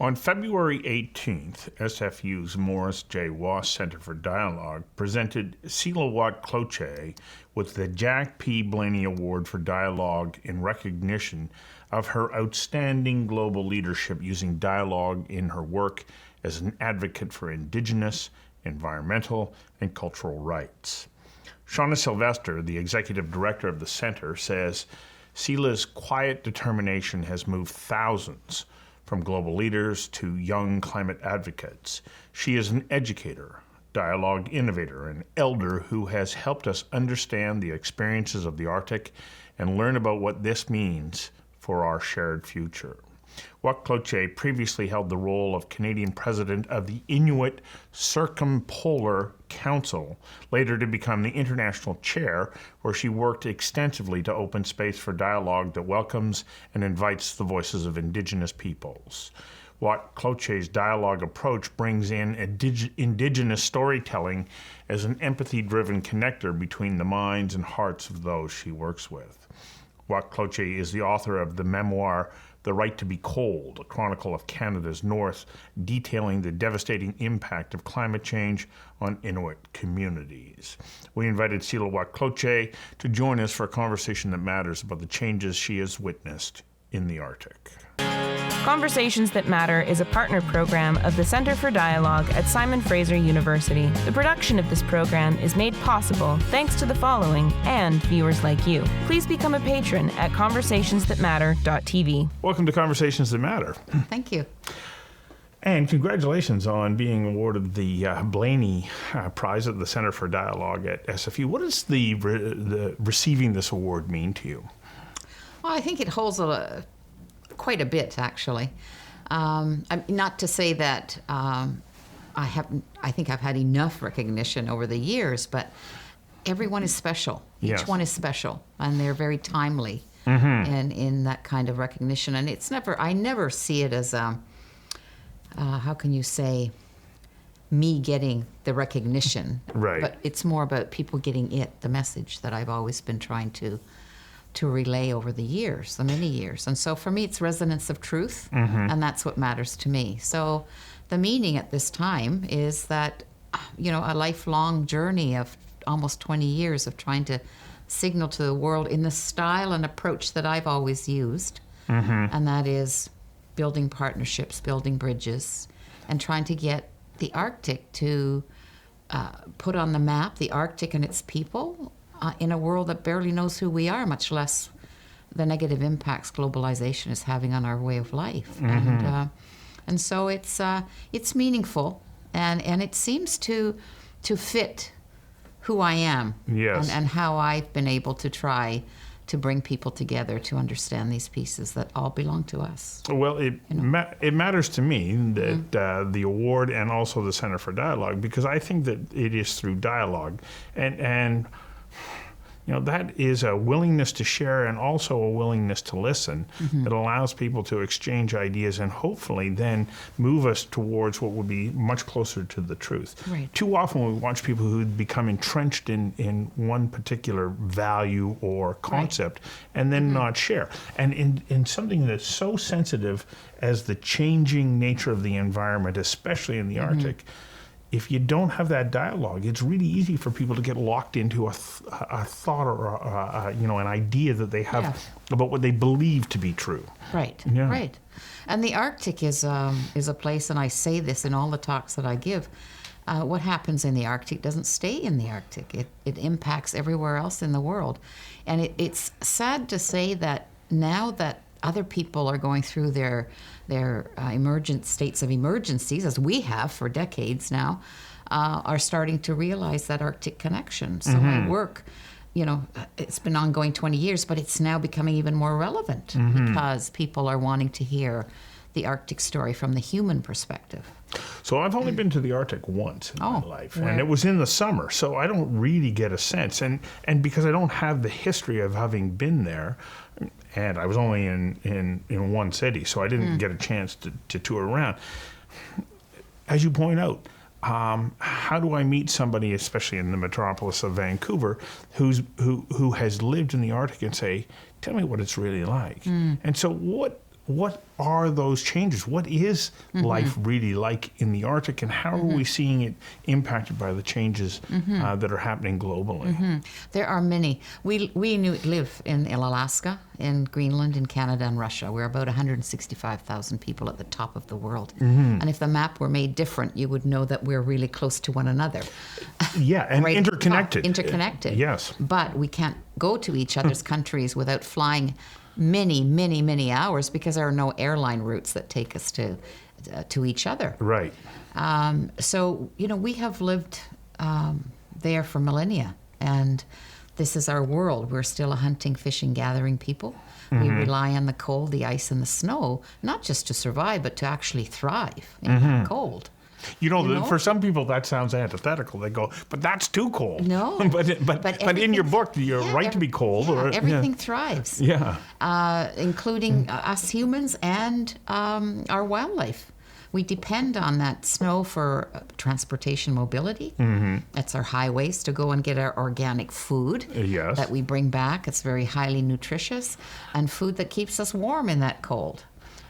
On February 18th, SFU's Morris J. Wosk Centre for Dialogue presented Sheila Watt-Cloutier with the Jack P. Blaney Award for Dialogue in recognition of her outstanding global leadership using dialogue in her work as an advocate for indigenous, environmental, and cultural rights. Shauna Sylvester, the executive director of the center, says Sheila's quiet determination has moved thousands from global leaders to young climate advocates. She is an educator, dialogue innovator, and elder who has helped us understand the experiences of the Arctic and learn about what this means for our shared future. Watt-Cloutier previously held the role of Canadian president of the Inuit Circumpolar Council, later to become the international chair, where she worked extensively to open space for dialogue that welcomes and invites the voices of indigenous peoples. Watt-Cloutier's dialogue approach brings in indigenous storytelling as an empathy-driven connector between the minds and hearts of those she works with. Watt-Cloutier is the author of the memoir The Right to be Cold, a chronicle of Canada's North, detailing the devastating impact of climate change on Inuit communities. We invited Sheila Watt-Cloutier to join us for a conversation that matters about the changes she has witnessed in the Arctic. Conversations That Matter is a partner program of the Centre for Dialogue at Simon Fraser University. The production of this program is made possible thanks to the following and viewers like you. Please become a patron at conversationsthatmatter.tv. Welcome to Conversations That Matter. Thank you. And congratulations on being awarded the Blaney Prize at the Centre for Dialogue at SFU. What does the receiving this award mean to you? Well, I think it holds quite a bit, actually. Not to say that I think I've had enough recognition over the years, but everyone is special. Yes. Each one is special, and they're very timely in that kind of recognition. And I never see it as how can you say, me getting the recognition. Right. But it's more about people getting the message that I've always been trying to relay over the years, the many years. And so for me, it's resonance of truth, and that's what matters to me. So the meaning at this time is that, a lifelong journey of almost 20 years of trying to signal to the world in the style and approach that I've always used, and that is building partnerships, building bridges, and trying to get the Arctic to put on the map the Arctic and its people in a world that barely knows who we are, much less the negative impacts globalization is having on our way of life. And so it's meaningful, and it seems to fit who I am. Yes. And how I've been able to try to bring people together to understand these pieces that all belong to us. Well, it matters to me that the award and also the Centre for Dialogue, because I think that it is through dialogue and that is a willingness to share and also a willingness to listen that allows people to exchange ideas and hopefully then move us towards what would be much closer to the truth. Right. Too often we watch people who become entrenched in one particular value or concept and then not share. And in something that's so sensitive as the changing nature of the environment, especially in the Arctic, if you don't have that dialogue, it's really easy for people to get locked into a thought or an idea that they have about what they believe to be true. Right. Yeah. Right. And the Arctic is a place, and I say this in all the talks that I give. What happens in the Arctic doesn't stay in the Arctic. It impacts everywhere else in the world, and it's sad to say that now that other people are going through their emergent states of emergencies, as we have for decades now, are starting to realize that Arctic connection. So my work, it's been ongoing 20 years, but it's now becoming even more relevant because people are wanting to hear the Arctic story from the human perspective. So I've only been to the Arctic once in my life, and it was in the summer, so I don't really get a sense. And because I don't have the history of having been there, and I was only in one city, so I didn't get a chance to tour around. As you point out, how do I meet somebody, especially in the metropolis of Vancouver, who has lived in the Arctic and say, tell me what it's really like? And so what what are those changes? What is life really like in the Arctic, and how are we seeing it impacted by the changes that are happening globally? There are many. We Inuit live in Alaska, in Greenland, in Canada, and Russia. We're about 165,000 people at the top of the world. And if the map were made different, you would know that we're really close to one another. Yeah, and Right. interconnected. Interconnected. Yes. But we can't go to each other's countries without flying many hours, because there are no airline routes that take us to each other. Right. So, we have lived there for millennia, and this is our world. We're still a hunting, fishing, gathering people. We rely on the cold, the ice, and the snow, not just to survive, but to actually thrive in the cold. For some people that sounds antithetical. They go, but that's too cold. No. but in your book, you're right to be cold. Everything thrives. Yeah. Including us humans and our wildlife. We depend on that snow for transportation mobility. That's our highways to go and get our organic food Yes. that we bring back. It's very highly nutritious, and food that keeps us warm in that cold.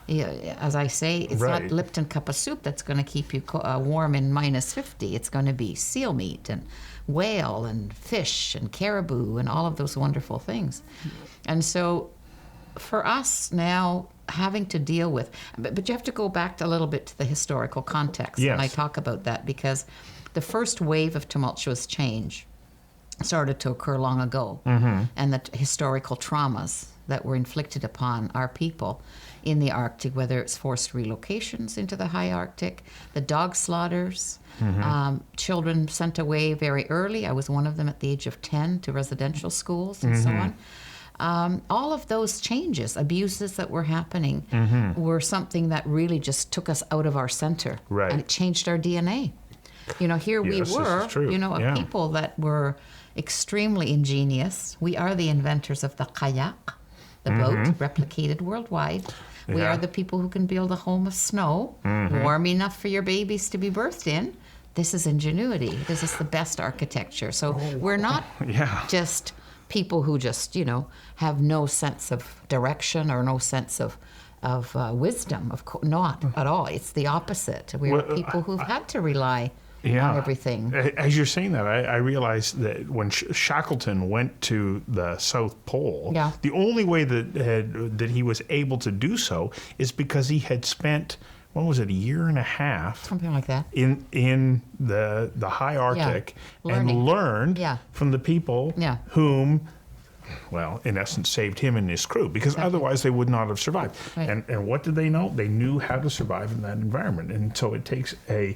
As I say, it's Right. not Lipton cup of soup that's going to keep you warm in -50. It's going to be seal meat and whale and fish and caribou and all of those wonderful things. And so for us now, having to deal with, but you have to go back a little bit to the historical context Yes. when I talk about that, because the first wave of tumultuous change started to occur long ago, and the historical traumas that were inflicted upon our people in the Arctic, whether it's forced relocations into the high Arctic, the dog slaughters, children sent away very early. I was one of them at the age of 10 to residential schools and so on. All of those changes, abuses that were happening, were something that really just took us out of our center. Right. And it changed our DNA. Here we Yes, this were, is true. a people that were extremely ingenious. We are the inventors of the kayak, the boat, replicated worldwide. We Yeah. are the people who can build a home of snow, warm enough for your babies to be birthed in. This is ingenuity. This is the best architecture. So we're not just people who just, have no sense of direction or no sense of wisdom. Not at all. It's the opposite. We're people who've had to rely on everything. As you're saying that, I realized that when Shackleton went to the South Pole, the only way that he was able to do so is because he had spent, what was it, a year and a half, Something like that. in the high Arctic Learning. and learned from the people whom, well, in essence, saved him and his crew, because otherwise they would not have survived. Right. And what did they know? They knew how to survive in that environment. And so it takes a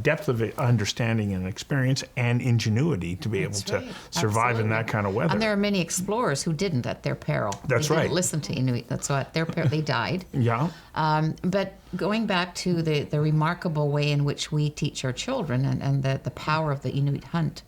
depth of understanding and experience and ingenuity to be able to survive in that kind of weather. And there are many explorers who didn't at their peril. That's they right. didn't listen to Inuit. That's why at their peril they died. Yeah. But going back to the remarkable way in which we teach our children and the power of the Inuit hunt,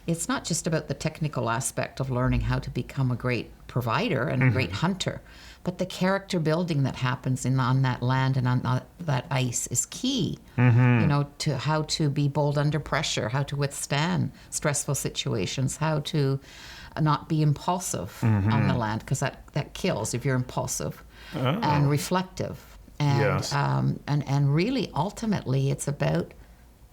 it's not just about the technical aspect of learning how to become a great provider and a great hunter, but the character building that happens on that land and on that ice is key. To how to be bold under pressure, how to withstand stressful situations, how to not be impulsive on the land, because that kills if you're impulsive, and reflective. And, Yes. and really, ultimately, it's about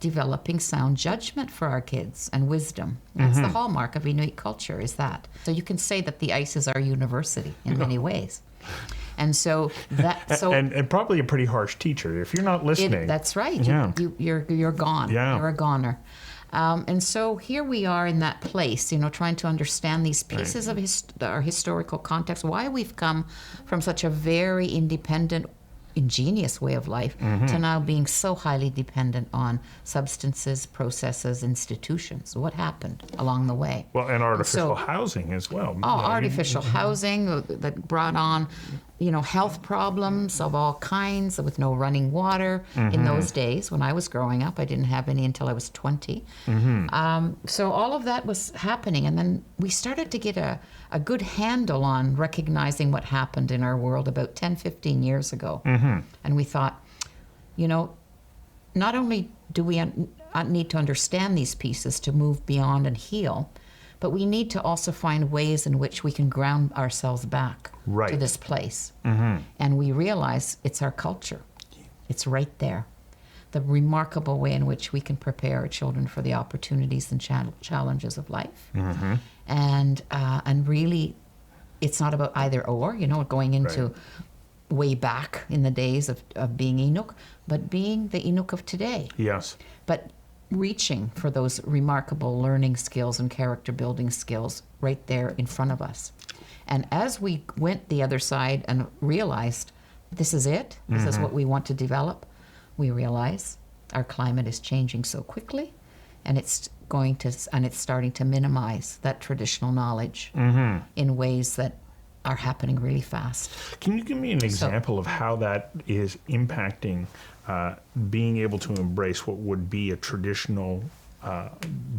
developing sound judgment for our kids and wisdom. That's the hallmark of Inuit culture, is that. So you can say that the ice is our university in many ways. And so that and probably a pretty harsh teacher if you're not listening. That's right. Yeah. You're gone. Yeah. You're a goner. And so here we are in that place, trying to understand these pieces of our historical context, why we've come from such a very independent, ingenious way of life to now being so highly dependent on substances, processes, institutions. What happened along the way? Well, and artificial housing as well. Artificial housing that brought on, health problems of all kinds with no running water. In those days, when I was growing up, I didn't have any until I was 20. So all of that was happening. And then we started to get a good handle on recognizing what happened in our world about 10, 15 years ago. And we thought, not only do we need to understand these pieces to move beyond and heal, But we need to also find ways in which we can ground ourselves back Right. to this place. And we realize it's our culture. It's right there. The remarkable way in which we can prepare our children for the opportunities and challenges of life. And really, it's not about either or, going into way back in the days of being Inuk, but being the Inuk of today. Yes. But reaching for those remarkable learning skills and character building skills right there in front of us. And as we went the other side and realized this is it, this is what we want to develop, we realize our climate is changing so quickly, and it's starting to minimize that traditional knowledge in ways that are happening really fast. Can you give me an example of how that is impacting being able to embrace what would be a traditional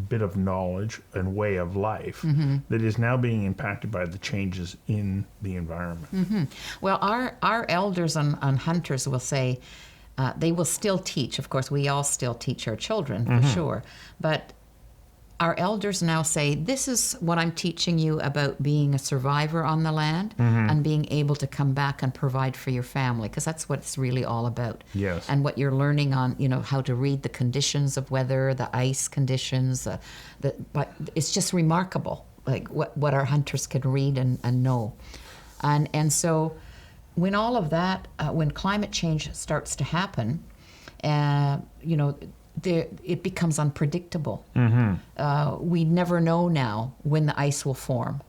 bit of knowledge and way of life that is now being impacted by the changes in the environment? Well, our elders and hunters will say they will still teach. Of course, we all still teach our children, for sure. But our elders now say, this is what I'm teaching you about being a survivor on the land and being able to come back and provide for your family, because that's what it's really all about. Yes. And what you're learning on, how to read the conditions of weather, the ice conditions, but it's just remarkable, like what our hunters can read and know. And so when all of that, when climate change starts to happen, it becomes unpredictable. We never know now when the ice will form.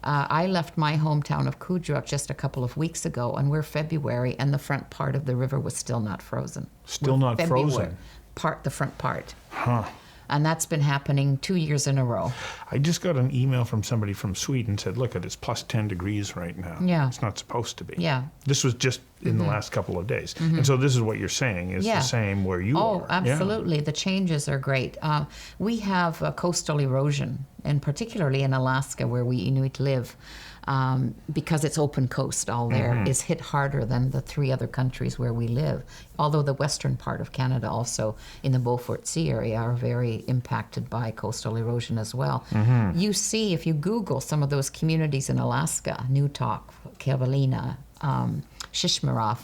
I left my hometown of Kudruk just a couple of weeks ago, and we're February, and the front part of the river was still not frozen. Still not frozen? The front part. Huh. And that's been happening 2 years in a row. I just got an email from somebody from Sweden said, look, it's plus 10 degrees right now. Yeah. It's not supposed to be. Yeah. This was just in the last couple of days. And so this is what you're saying is the same where you are. Oh, absolutely. Yeah. The changes are great. We have coastal erosion, and particularly in Alaska where we Inuit live, because it's open coast all there, is hit harder than the 3 other countries where we live. Although the western part of Canada also in the Beaufort Sea area are very impacted by coastal erosion as well. You see, if you Google some of those communities in Alaska, Newtok, Kevalina, Shishmarov,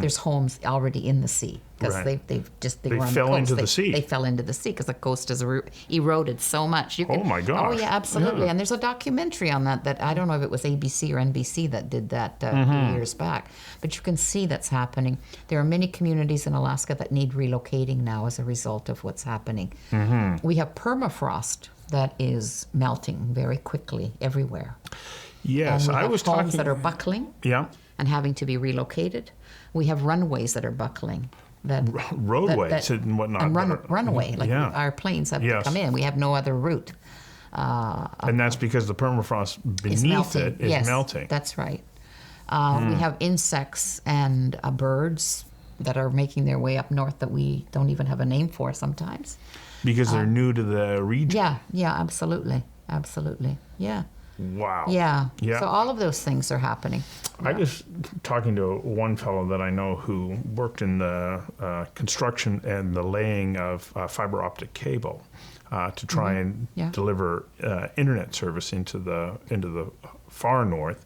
there's homes already in the sea because Right. they were on fell the coast. into the sea. They fell into the sea because the coast has eroded so much. Oh my gosh. Oh yeah, absolutely. Yeah. And there's a documentary on that I don't know if it was ABC or NBC that did that a few years back, but you can see that's happening. There are many communities in Alaska that need relocating now as a result of what's happening. We have permafrost that is melting very quickly everywhere. Yes, And we I have was homes talking. that are buckling Yeah. and having to be relocated. We have runways that are buckling. Roadways and whatnot. And that are- runaway, like Yeah. our planes have Yes. to come in. We have no other route. And that's because the permafrost It's beneath melting. it is Yes, melting. that's right. We have insects and birds that are making their way up north that we don't even have a name for sometimes. Because they're new to the region. Yeah, absolutely. Yeah. Wow. Yeah. Yeah. So all of those things are happening. I was talking to one fellow that I know who worked in the construction and the laying of fiber optic cable to try and deliver internet service into the far north.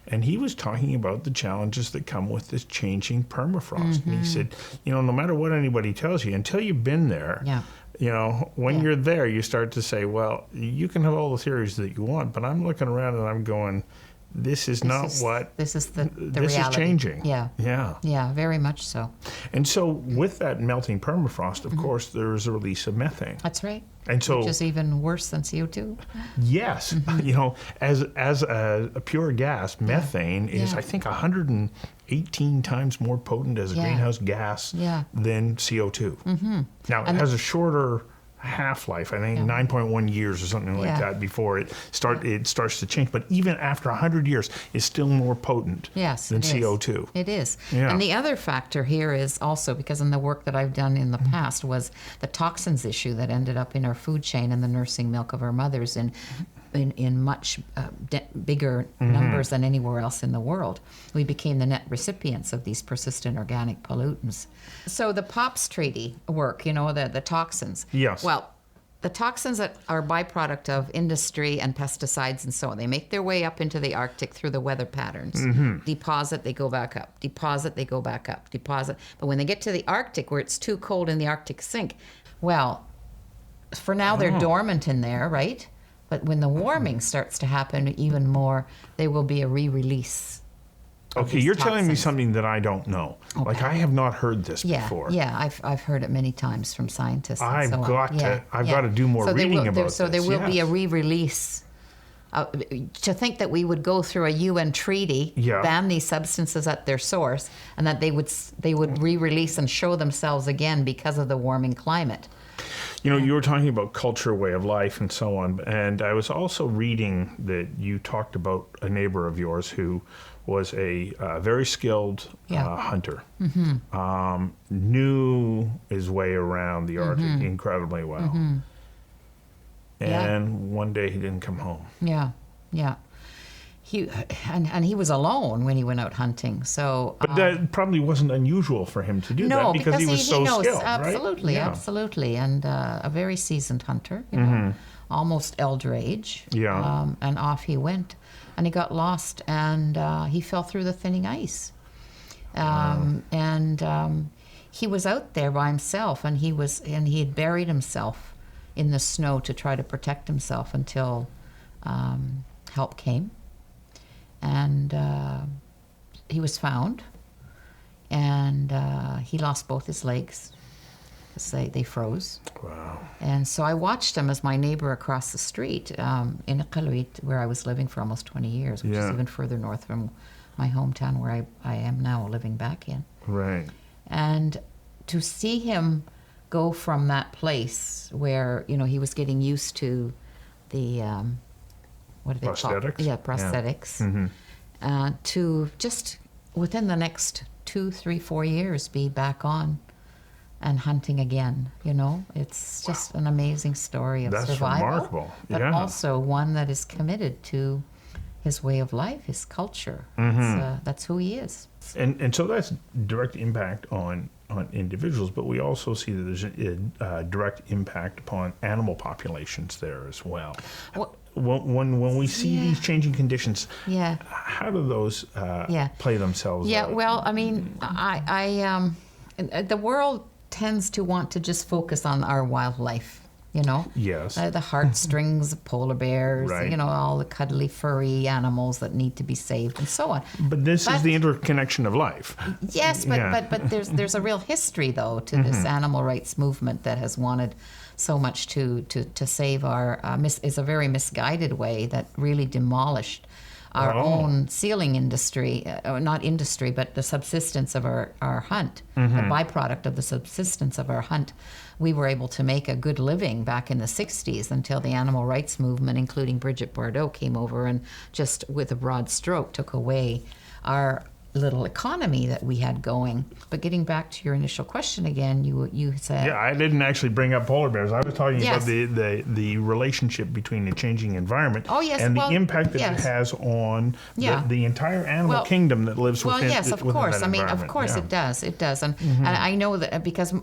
And he was talking about the challenges that come with this changing permafrost. And he said, no matter what anybody tells you, until you've been there, when you're there, you start to say, well, you can have all the theories that you want, but I'm looking around and I'm going, this is This is the this reality. is changing. Yeah. Yeah. Yeah, very much so. And so with that melting permafrost, of course, there's a release of methane. That's right. And so, Which is even worse than CO2. yes, as a pure gas, methane is, I think, 118 times more potent as a greenhouse gas than CO2. Now, it has a shorter half-life, I think 9.1 years or something like that before it starts to change. But even after 100 years, it's still more potent than CO2. It is. Yeah. And the other factor here is also, because in the work that I've done in the past, was the toxins issue that ended up in our food chain and the nursing milk of our mothers in much bigger numbers than anywhere else in the world. We became the net recipients of these persistent organic pollutants. So the POPs treaty work, the toxins. Yes. Well, the toxins that are a byproduct of industry and pesticides and so on, they make their way up into the Arctic through the weather patterns. Deposit, they go back up. Deposit, they go back up. Deposit. But when they get to the Arctic, where it's too cold in the Arctic sink, well, for now they're dormant in there, right? But when the warming starts to happen even more, there will be a re-release. Okay, you're telling me something that I don't know. Okay. Like, I have not heard this before. Yeah, I've heard it many times from scientists. And I've so on. got to do more so reading about So this. there will be a re-release. To think that we would go through a UN treaty, ban these substances at their source, and that they would re-release and show themselves again because of the warming climate. You know, you were talking about culture, way of life, and so on. And I was also reading that you talked about a neighbor of yours who was a very skilled hunter. Knew his way around the Arctic incredibly well. And one day he didn't come home. Yeah. He was alone when he went out hunting. So, but that probably wasn't unusual for him to do that because he was so knows, skilled, absolutely, right? Absolutely, and a very seasoned hunter, you know, almost elder age. And off he went, and he got lost, and he fell through the thinning ice. He was out there by himself, and he had buried himself in the snow to try to protect himself until help came. And he was found, and he lost both his legs. They froze. Wow. And so I watched him as my neighbor across the street in Iqaluit, where I was living for almost 20 years, which is even further north from my hometown where I am now living back in. Right. And to see him go from that place where, you know, he was getting used to the... what are they called? Prosthetics? Prosthetics. To just within the next 2, 3, 4 years be back on and hunting again. You know, it's just an amazing story of survival. That's remarkable. But also one that is committed to his way of life, his culture. That's who he is. And so that's direct impact on individuals, but we also see that there's a direct impact upon animal populations there as well. When we see these changing conditions, how do those play themselves out? Well, I mean, the world tends to want to just focus on our wildlife. You know, the heartstrings of polar bears, you know, all the cuddly, furry animals that need to be saved, and so on. But this is the interconnection of life. Yes, but there's a real history though to this animal rights movement that has wanted so much to save our is a very misguided way that really demolished our own sealing industry, not industry, but the subsistence of our hunt, the byproduct of the subsistence of our hunt. We were able to make a good living back in the 60s until the animal rights movement, including Bridget Bardot, came over and just with a broad stroke took away our little economy that we had going. But getting back to your initial question again, you said... Yeah, I didn't actually bring up polar bears. I was talking about the relationship between the changing environment and the impact that it has on the entire animal kingdom that lives within yes, of course. That environment. Of course it does. It does. And I know that because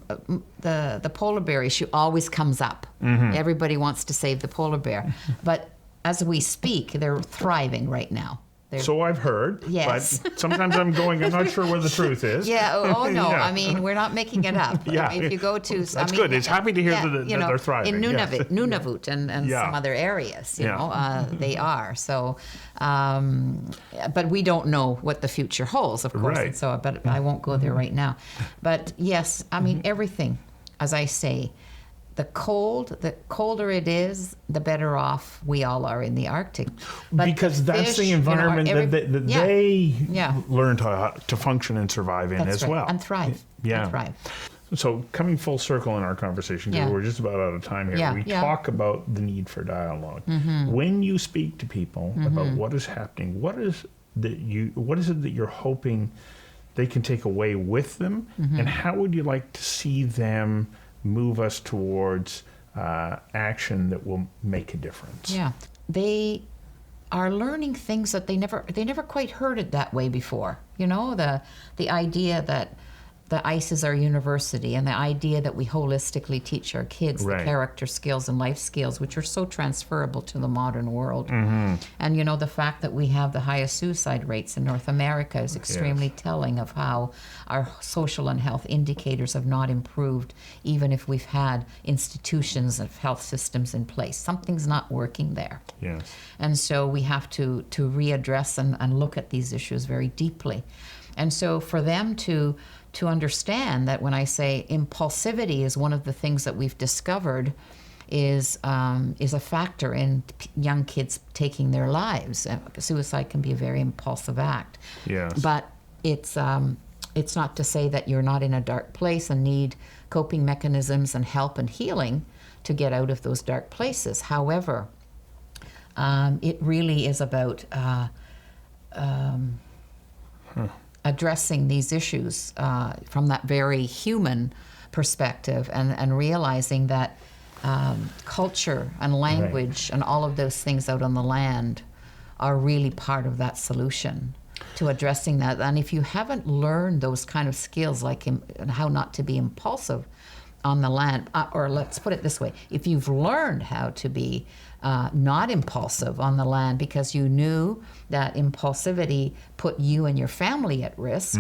the polar bear issue always comes up. Everybody wants to save the polar bear. But as we speak, they're thriving right now. So I've heard, but sometimes I'm not sure where the truth is. I mean, we're not making it up. I mean, if you go to... That's good. It's happy to hear that they're thriving. In Nunavut and some other areas, you know, they are. So, but we don't know what the future holds, of course. And so, but I won't go there right now. But yes, I mean, everything, as I say, the colder it is, the better off we all are in the Arctic. But because that's the environment that they learn to function and survive in as well. And thrive. And thrive. So coming full circle in our conversation, because we're just about out of time here, we talk about the need for dialogue. When you speak to people about what is happening, what is it that you're hoping they can take away with them, and how would you like to see them move us towards action that will make a difference? They are learning things that they never quite heard it that way before. You know, the idea that the ice is our university, and the idea that we holistically teach our kids Right. the character skills and life skills, which are so transferable to the modern world. Mm-hmm. And you know, the fact that we have the highest suicide rates in North America is extremely telling of how our social and health indicators have not improved, even if we've had institutions of health systems in place. Something's not working there. Yes. And so we have to readdress and look at these issues very deeply. And so for them to understand that when I say impulsivity is one of the things that we've discovered is a factor in young kids taking their lives. Suicide can be a very impulsive act. Yes. But it's not to say that you're not in a dark place and need coping mechanisms and help and healing to get out of those dark places. However, it really is about addressing these issues from that very human perspective, and realizing that culture and language and all of those things out on the land are really part of that solution to addressing that. And if you haven't learned those kind of skills, like how not to be impulsive on the land, or let's put it this way, if you've learned how to be not impulsive on the land because you knew that impulsivity put you and your family at risk,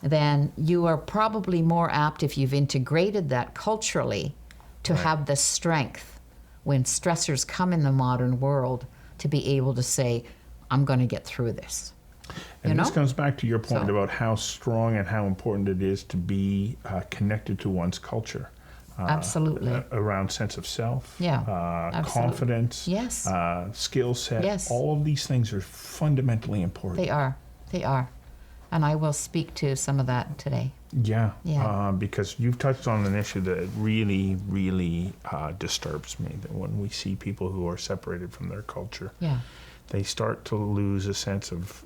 then you are probably more apt, if you've integrated that culturally, to have the strength when stressors come in the modern world to be able to say, I'm going to get through this. And this comes back to your point So- about how strong and how important it is to be connected to one's culture. Absolutely. Around sense of self, Yeah, absolutely. confidence, Yes. skill set. Yes. All of these things are fundamentally important. They are. And I will speak to some of that today. Yeah. Yeah. Because you've touched on an issue that really, really disturbs me, that when we see people who are separated from their culture, Yeah. they start to lose a sense of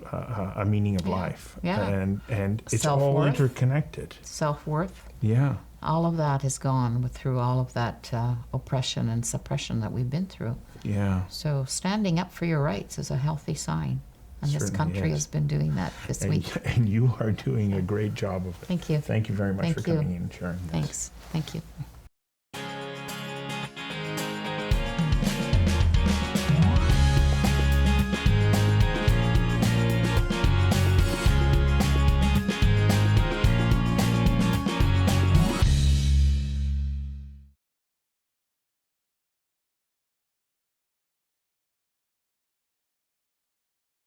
a meaning of life. Yeah. And it's all Self-worth. interconnected. Self-worth. Yeah. All of that is gone through all of that oppression and suppression that we've been through. Yeah. So standing up for your rights is a healthy sign. And this Certainly country is. has been doing that this week. And you are doing a great job of it. Thank you. Thank you very much Thank for you. coming in and sharing this. Thanks. Thank you.